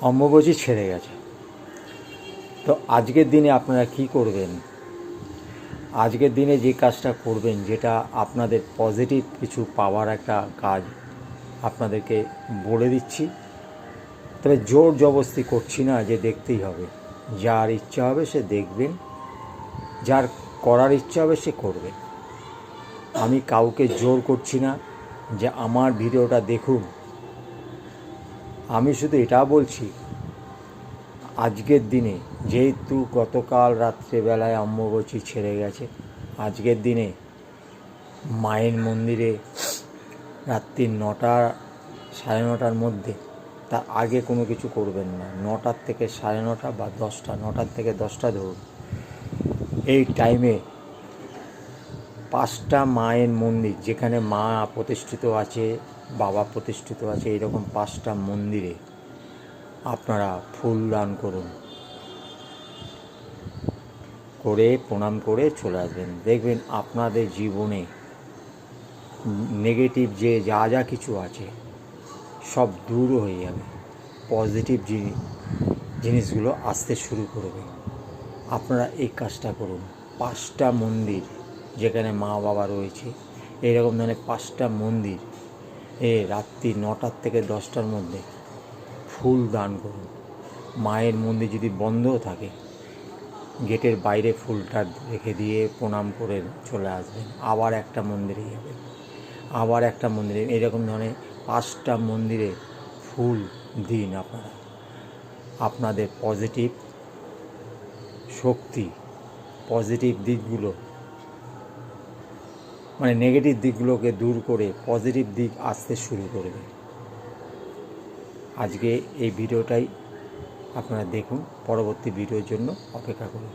অম্বুবাচী ছেড়ে গেছে। তো আজকের দিনে আপনারা কি করবেন? আজকের দিনে যে কাজটা করবেন, যেটা আপনাদের পজিটিভ কিছু পাওয়ার একটা কাজ আপনাদেরকে বলে দিচ্ছি। তবে জোর জবরদস্তি করছি না যে দেখতেই হবে। যার ইচ্ছা হবে সে দেখবেন, যার করার ইচ্ছা হবে সে করবে। আমি কাউকে জোর করছি না যে আমার ভিডিওটা দেখুন। আমি শুধু এটা বলছি, আজকের দিনে যেহেতু গতকাল রাত্রেবেলায় অম্বুবাচী ছেড়ে গেছে, আজকের দিনে মায়ের মন্দিরে রাত্রি 9টা 9:30টার মধ্যে, তার আগে কোনো কিছু করবেন না। 9টার থেকে 9:30 বা 10টা, 9টার থেকে 10টা ধরুন। এই টাইমে 5টা মায়ের মন্দির, যেখানে মা প্রতিষ্ঠিত আছে, বাবা প্রতিষ্ঠিত আছে, এইরকম 5টা মন্দিরে আপনারা ফুল দান করুন, করে প্রণাম করে চলে আসবেন। দেখবেন আপনাদের জীবনে নেগেটিভ যে যা যা কিছু আছে সব দূর হয়ে যাবে, পজিটিভ জিনিসগুলো আসতে শুরু করবে। আপনারা এই কাজটা করুন। 5টা মন্দির যেখানে মা বাবা রয়েছে, এইরকম ধরনের 5টা মন্দির রাত্রি 9টার থেকে 10টার মধ্যে ফুল দান করুন। মায়ের মন্দির যদি বন্ধও থাকে, গেটের বাইরে ফুলটা রেখে দিয়ে প্রণাম করে চলে আসবেন। আবার একটা মন্দিরে যাবেন, আবার একটা মন্দিরে, এরকম ধরনের 5টা মন্দিরে ফুল দিন। আপনারা আপনাদের পজিটিভ শক্তি, পজিটিভ দিকগুলো, মানে নেগেটিভ দিকগুলোকে দূর করে পজিটিভ দিক আসতে শুরু করবে। আজকে এই ভিডিওটাই আপনারা দেখুন, পরবর্তী ভিডিওর জন্য অপেক্ষা করুন।